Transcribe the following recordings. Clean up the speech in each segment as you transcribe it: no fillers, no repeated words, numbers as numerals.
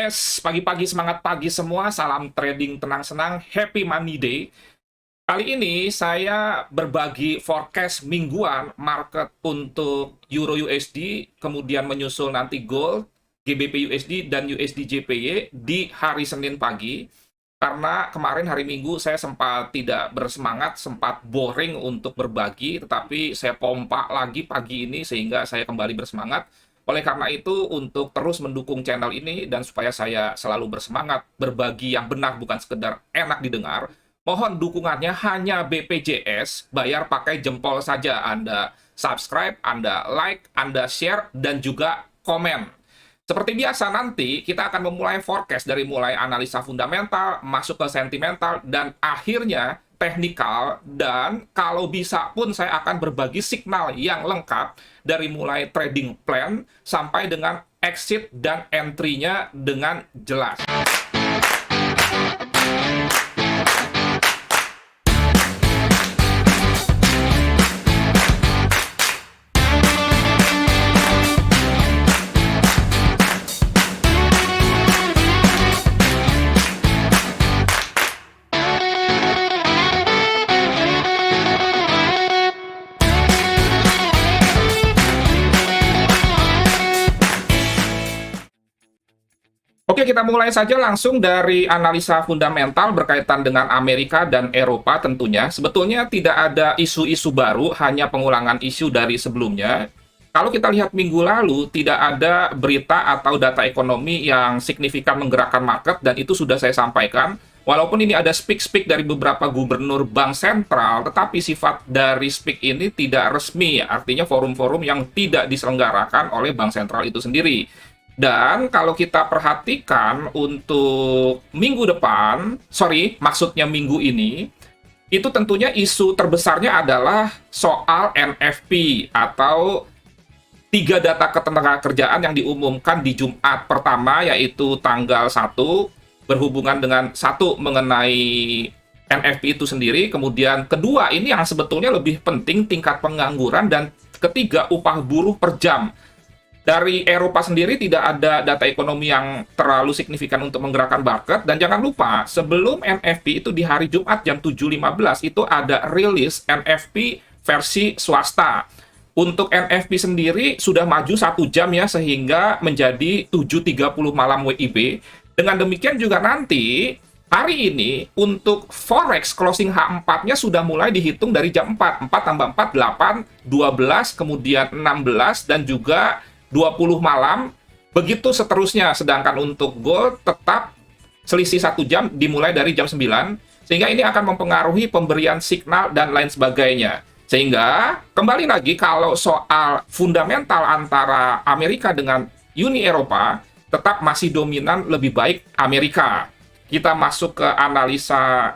Yes, pagi-pagi semangat pagi semua, salam trading tenang senang, happy money day. Kali ini saya berbagi forecast mingguan market untuk Euro USD, kemudian menyusul nanti Gold, GBP USD, dan USD JPY di hari Senin pagi. Karena kemarin hari Minggu saya sempat tidak bersemangat, sempat boring untuk berbagi, tetapi saya pompa lagi pagi ini sehingga saya kembali bersemangat. Oleh karena itu, untuk terus mendukung channel ini dan supaya saya selalu bersemangat berbagi yang benar bukan sekedar enak didengar, mohon dukungannya hanya BPJS, bayar pakai jempol saja. Anda subscribe, Anda like, Anda share, dan juga komen. Seperti biasa nanti kita akan memulai forecast dari mulai analisa fundamental, masuk ke sentimental, dan akhirnya teknikal, dan kalau bisa pun saya akan berbagi signal yang lengkap dari mulai trading plan sampai dengan exit dan entry-nya dengan jelas. Oke, kita mulai saja langsung dari analisa fundamental berkaitan dengan Amerika dan Eropa tentunya. Sebetulnya tidak ada isu-isu baru, hanya pengulangan isu dari sebelumnya. Kalau kita lihat minggu lalu, tidak ada berita atau data ekonomi yang signifikan menggerakkan market, dan itu sudah saya sampaikan. Walaupun ini ada speak-speak dari beberapa gubernur bank sentral, tetapi sifat dari speak ini tidak resmi, artinya forum-forum yang tidak diselenggarakan oleh bank sentral itu sendiri. Dan kalau kita perhatikan untuk minggu depan, maksudnya minggu ini, itu tentunya isu terbesarnya adalah soal NFP atau 3 data ketenagakerjaan yang diumumkan di Jumat pertama, yaitu tanggal 1, berhubungan dengan 1 mengenai NFP itu sendiri, kemudian kedua ini yang sebetulnya lebih penting tingkat pengangguran, dan ketiga upah buruh per jam. Dari Eropa sendiri tidak ada data ekonomi yang terlalu signifikan untuk menggerakkan market. Dan jangan lupa, sebelum NFP itu di hari Jumat jam 7.15 itu ada rilis NFP versi swasta. Untuk NFP sendiri sudah maju 1 jam ya, sehingga menjadi 7.30 malam WIB. Dengan demikian juga nanti, hari ini untuk Forex closing H4-nya sudah mulai dihitung dari jam 4. 4 tambah 4, 8, 12, kemudian 16, dan juga 20 malam, begitu seterusnya. Sedangkan untuk Gold tetap selisih 1 jam dimulai dari jam 9, sehingga ini akan mempengaruhi pemberian signal dan lain sebagainya. Sehingga, kembali lagi, kalau soal fundamental antara Amerika dengan Uni Eropa, tetap masih dominan lebih baik Amerika. Kita masuk ke analisa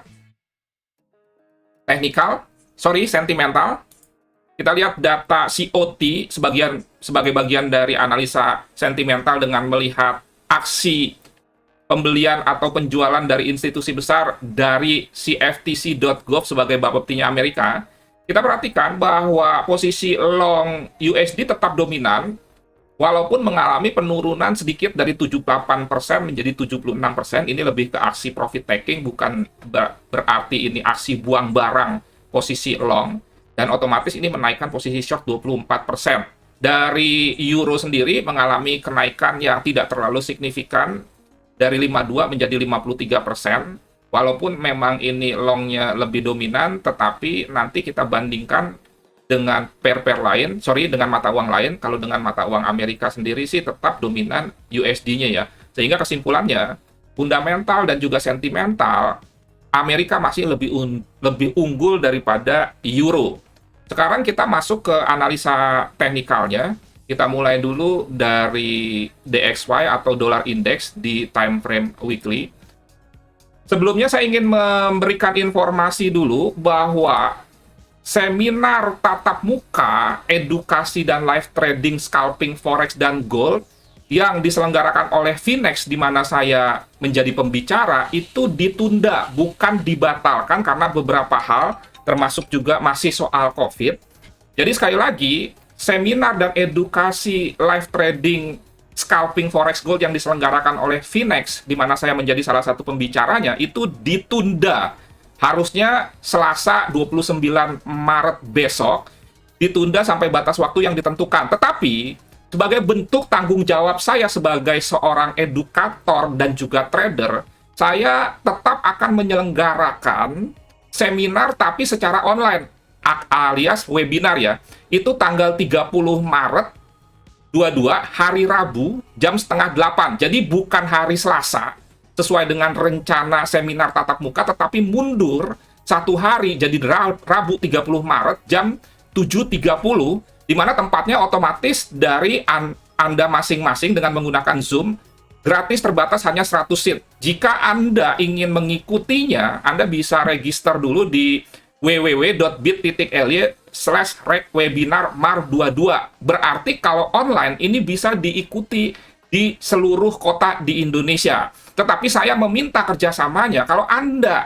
sentimental. Kita lihat data COT sebagai bagian dari analisa sentimental dengan melihat aksi pembelian atau penjualan dari institusi besar dari CFTC.gov sebagai bapeptinya Amerika. Kita perhatikan bahwa posisi long USD tetap dominan, walaupun mengalami penurunan sedikit dari 78% menjadi 76%. Ini lebih ke aksi profit taking, bukan berarti ini aksi buang barang posisi long. Dan otomatis ini menaikkan posisi short 24%. Dari euro sendiri mengalami kenaikan yang tidak terlalu signifikan dari 52 menjadi 53%. Walaupun memang ini longnya lebih dominan, tetapi nanti kita bandingkan dengan dengan mata uang lain. Kalau dengan mata uang Amerika sendiri sih tetap dominan USD-nya ya. Sehingga kesimpulannya, fundamental dan juga sentimental, Amerika masih lebih unggul daripada euro. Sekarang kita masuk ke analisa teknikalnya. Kita mulai dulu dari DXY atau dollar index di time frame weekly. Sebelumnya saya ingin memberikan informasi dulu bahwa seminar tatap muka, edukasi dan live trading, scalping, forex, dan gold yang diselenggarakan oleh Finex, di mana saya menjadi pembicara, itu ditunda, bukan dibatalkan karena beberapa hal, termasuk juga masih soal COVID. Jadi sekali lagi, seminar dan edukasi live trading scalping forex gold yang diselenggarakan oleh Finex, di mana saya menjadi salah satu pembicaranya, itu ditunda. Harusnya Selasa 29 Maret besok, ditunda sampai batas waktu yang ditentukan. Tetapi, sebagai bentuk tanggung jawab saya sebagai seorang edukator dan juga trader, saya tetap akan menyelenggarakan seminar tapi secara online, alias webinar ya. Itu tanggal 30 Maret 22, hari Rabu, jam setengah 8. Jadi bukan hari Selasa, sesuai dengan rencana seminar tatap muka, tetapi mundur satu hari, jadi Rabu 30 Maret, jam 7.30, di mana tempatnya otomatis dari Anda masing-masing dengan menggunakan Zoom, gratis terbatas hanya 100 seat. Jika Anda ingin mengikutinya, Anda bisa register dulu di www.bit.ly/webinar-mar22. Berarti kalau online ini bisa diikuti di seluruh kota di Indonesia. Tetapi saya meminta kerjasamanya, kalau Anda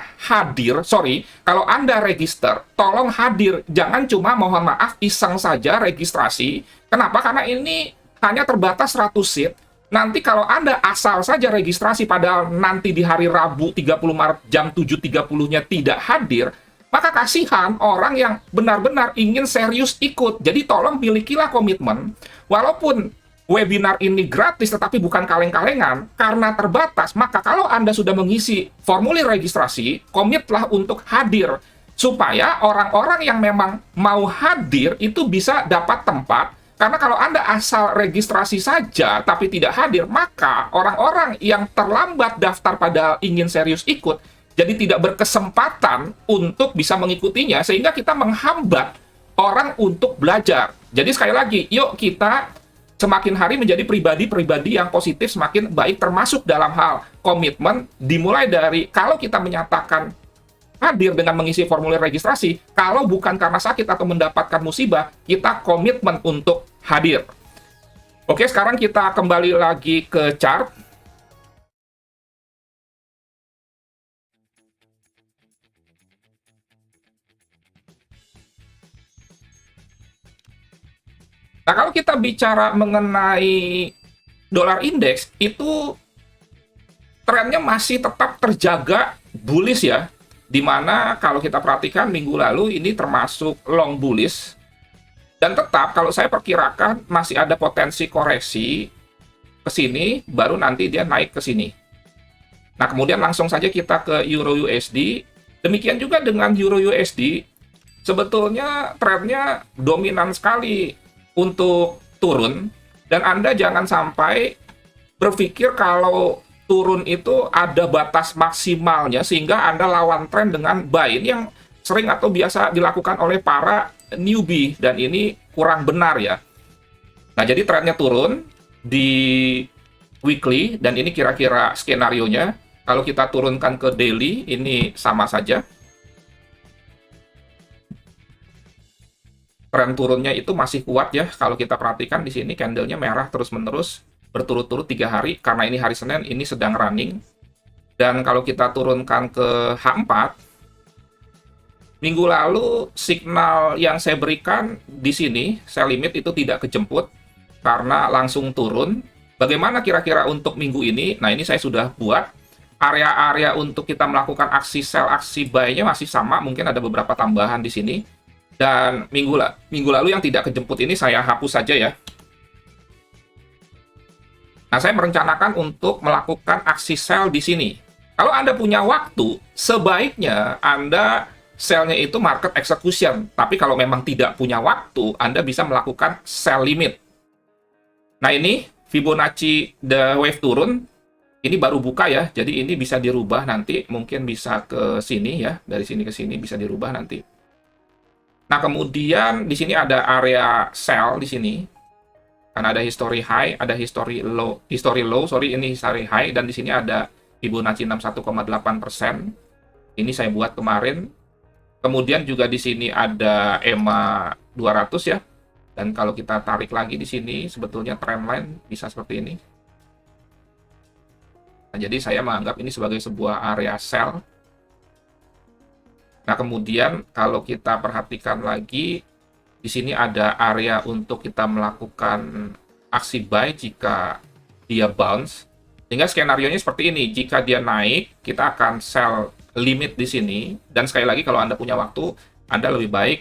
kalau Anda register, tolong hadir. Jangan cuma mohon maaf iseng saja registrasi. Kenapa? Karena ini hanya terbatas 100 seat. Nanti kalau Anda asal saja registrasi, padahal nanti di hari Rabu 30 Maret jam 7.30-nya tidak hadir, maka kasihan orang yang benar-benar ingin serius ikut. Jadi tolong milikilah komitmen, walaupun webinar ini gratis tetapi bukan kaleng-kalengan, karena terbatas, maka kalau Anda sudah mengisi formulir registrasi, komitlah untuk hadir, supaya orang-orang yang memang mau hadir itu bisa dapat tempat. Karena kalau Anda asal registrasi saja tapi tidak hadir, maka orang-orang yang terlambat daftar padahal ingin serius ikut, jadi tidak berkesempatan untuk bisa mengikutinya, sehingga kita menghambat orang untuk belajar. Jadi sekali lagi, yuk kita semakin hari menjadi pribadi-pribadi yang positif, semakin baik, termasuk dalam hal komitmen, dimulai dari kalau kita menyatakan hadir dengan mengisi formulir registrasi, kalau bukan karena sakit atau mendapatkan musibah, kita komitmen untuk hadir. Oke, sekarang kita kembali lagi ke chart. Nah, kalau kita bicara mengenai dolar indeks, itu trennya masih tetap terjaga bullish ya. Dimana kalau kita perhatikan minggu lalu ini termasuk long bullish. Dan tetap kalau saya perkirakan masih ada potensi koreksi ke sini, baru nanti dia naik ke sini. Nah, kemudian langsung saja kita ke Euro USD. Demikian juga dengan Euro USD, sebetulnya trennya dominan sekali untuk turun, dan Anda jangan sampai berpikir kalau turun itu ada batas maksimalnya sehingga Anda lawan tren dengan buy. Ini yang sering atau biasa dilakukan oleh para newbie, dan ini kurang benar ya. Nah, jadi trennya turun di weekly, dan ini kira-kira skenarionya. Kalau kita turunkan ke daily, ini sama saja. Tren turunnya itu masih kuat ya. Kalau kita perhatikan di sini candlenya merah terus-menerus berturut-turut 3 hari, karena ini hari Senin, ini sedang running. Dan kalau kita turunkan ke H4, minggu lalu signal yang saya berikan di sini, sell limit itu tidak kejemput karena langsung turun. Bagaimana kira-kira untuk minggu ini? Nah, ini saya sudah buat area-area untuk kita melakukan aksi sell, aksi buy-nya masih sama, mungkin ada beberapa tambahan di sini. Dan minggu lalu yang tidak kejemput ini saya hapus saja ya. Nah, saya merencanakan untuk melakukan aksi sell di sini. Kalau Anda punya waktu, sebaiknya Anda sell-nya itu market execution. Tapi kalau memang tidak punya waktu, Anda bisa melakukan sell limit. Nah, ini Fibonacci the wave turun. Ini baru buka ya, jadi ini bisa dirubah nanti. Mungkin bisa ke sini ya, dari sini ke sini bisa dirubah nanti. Nah, kemudian di sini ada area sell di sini. Karena ada history high, ada history low, ini history high, dan di sini ada Fibonacci 61,8%. Ini saya buat kemarin. Kemudian juga di sini ada EMA 200 ya. Dan kalau kita tarik lagi di sini, sebetulnya trendline bisa seperti ini. Nah, jadi saya menganggap ini sebagai sebuah area sell. Nah, kemudian kalau kita perhatikan lagi, di sini ada area untuk kita melakukan aksi buy jika dia bounce. Sehingga skenario-nya seperti ini. Jika dia naik, kita akan sell limit di sini. Dan sekali lagi, kalau Anda punya waktu, Anda lebih baik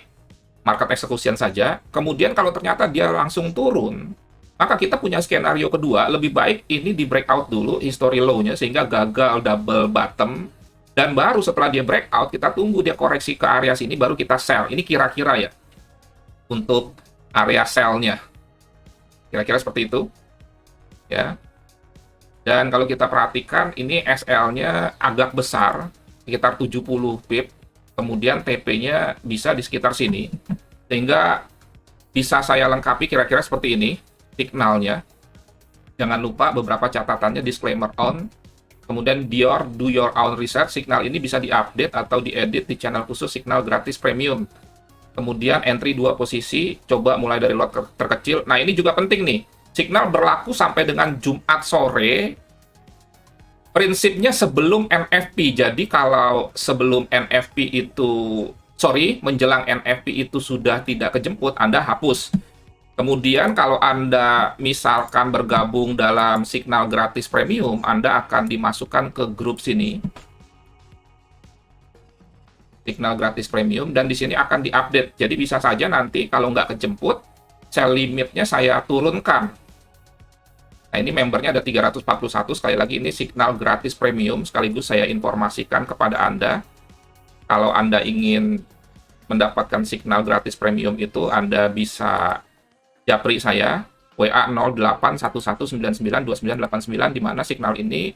market execution saja. Kemudian kalau ternyata dia langsung turun, maka kita punya skenario kedua, lebih baik ini di breakout dulu, history low-nya, sehingga gagal double bottom. Dan baru setelah dia breakout, kita tunggu dia koreksi ke area sini, baru kita sell. Ini kira-kira ya, untuk area sell-nya. Kira-kira seperti itu. Ya. Dan kalau kita perhatikan, ini SL-nya agak besar, sekitar 70 pip. Kemudian TP-nya bisa di sekitar sini. Sehingga bisa saya lengkapi kira-kira seperti ini, signalnya. Jangan lupa beberapa catatannya, disclaimer on. Kemudian do your own research. Signal ini bisa diupdate atau diedit di channel khusus Signal Gratis Premium. Kemudian entry 2 posisi, coba mulai dari lot terkecil. Nah, ini juga penting nih. Signal berlaku sampai dengan Jumat sore. Prinsipnya sebelum NFP. Jadi kalau sebelum NFP itu, menjelang NFP itu sudah tidak kejemput, Anda hapus. Kemudian kalau Anda misalkan bergabung dalam Signal Gratis Premium, Anda akan dimasukkan ke grup sini. Signal Gratis Premium, dan di sini akan diupdate. Jadi bisa saja nanti kalau nggak kejemput, sell limitnya saya turunkan. Nah, ini membernya ada 341, sekali lagi ini Signal Gratis Premium, sekaligus saya informasikan kepada Anda, kalau Anda ingin mendapatkan Signal Gratis Premium itu, Anda bisa japri saya, WA 0811992989, di mana signal ini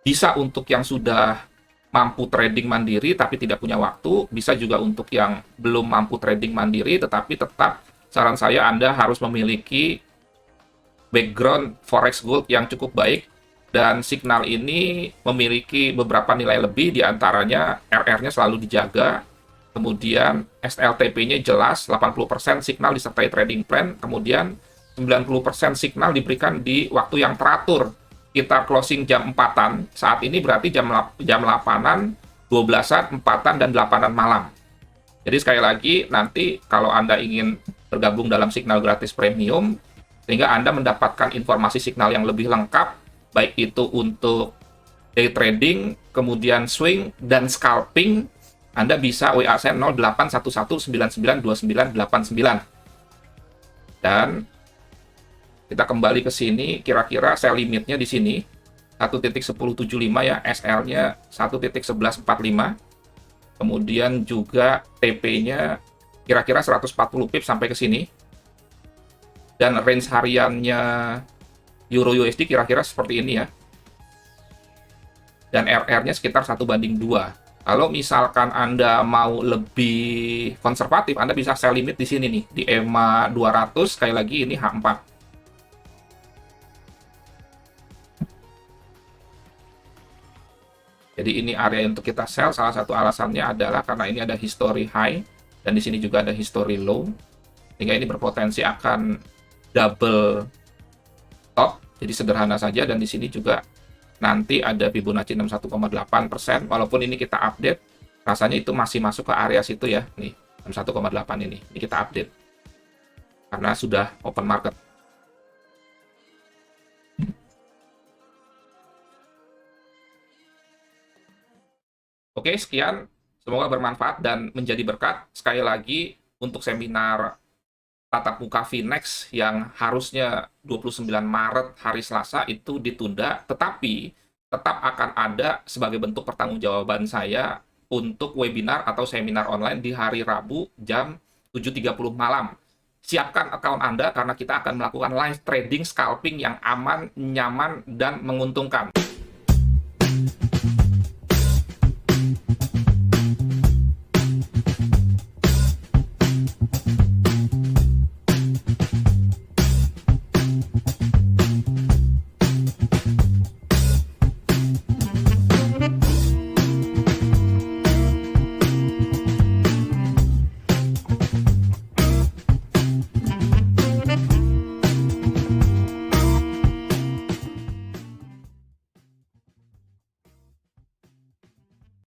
bisa untuk yang sudah mampu trading mandiri tapi tidak punya waktu, bisa juga untuk yang belum mampu trading mandiri, tetapi tetap saran saya Anda harus memiliki background Forex Gold yang cukup baik, dan signal ini memiliki beberapa nilai lebih, diantaranya RR-nya selalu dijaga, kemudian SLTP-nya jelas, 80% signal disertai trading plan, kemudian 90% signal diberikan di waktu yang teratur. Kita closing jam 4-an, saat ini berarti jam 8-an, 12-an, 4-an, dan 8-an malam. Jadi sekali lagi, nanti kalau Anda ingin bergabung dalam Signal Gratis Premium, sehingga Anda mendapatkan informasi signal yang lebih lengkap, baik itu untuk day trading, kemudian swing, dan scalping, Anda bisa WA saya 0811992989. Dan kita kembali ke sini, kira-kira sell limitnya di sini 1.1075 ya, SL-nya 1.1145. Kemudian juga TP-nya kira-kira 140 pip sampai ke sini. Dan range hariannya Euro USD kira-kira seperti ini ya. Dan RR-nya sekitar 1:2. Kalau misalkan Anda mau lebih konservatif, Anda bisa sell limit di sini nih, di EMA 200, sekali lagi ini H4. Jadi ini area untuk kita sell, salah satu alasannya adalah karena ini ada history high, dan di sini juga ada history low, sehingga ini berpotensi akan double top. Jadi sederhana saja, dan di sini juga nanti ada Fibonacci 61,8%, walaupun ini kita update, rasanya itu masih masuk ke area situ ya, nih 61,8 ini kita update, karena sudah open market. Oke, sekian, semoga bermanfaat dan menjadi berkat. Sekali lagi, untuk seminar tatap muka Finex yang harusnya 29 Maret hari Selasa itu ditunda, tetapi tetap akan ada sebagai bentuk pertanggungjawaban saya untuk webinar atau seminar online di hari Rabu jam 7.30 malam. Siapkan account Anda karena kita akan melakukan live trading scalping yang aman, nyaman, dan menguntungkan.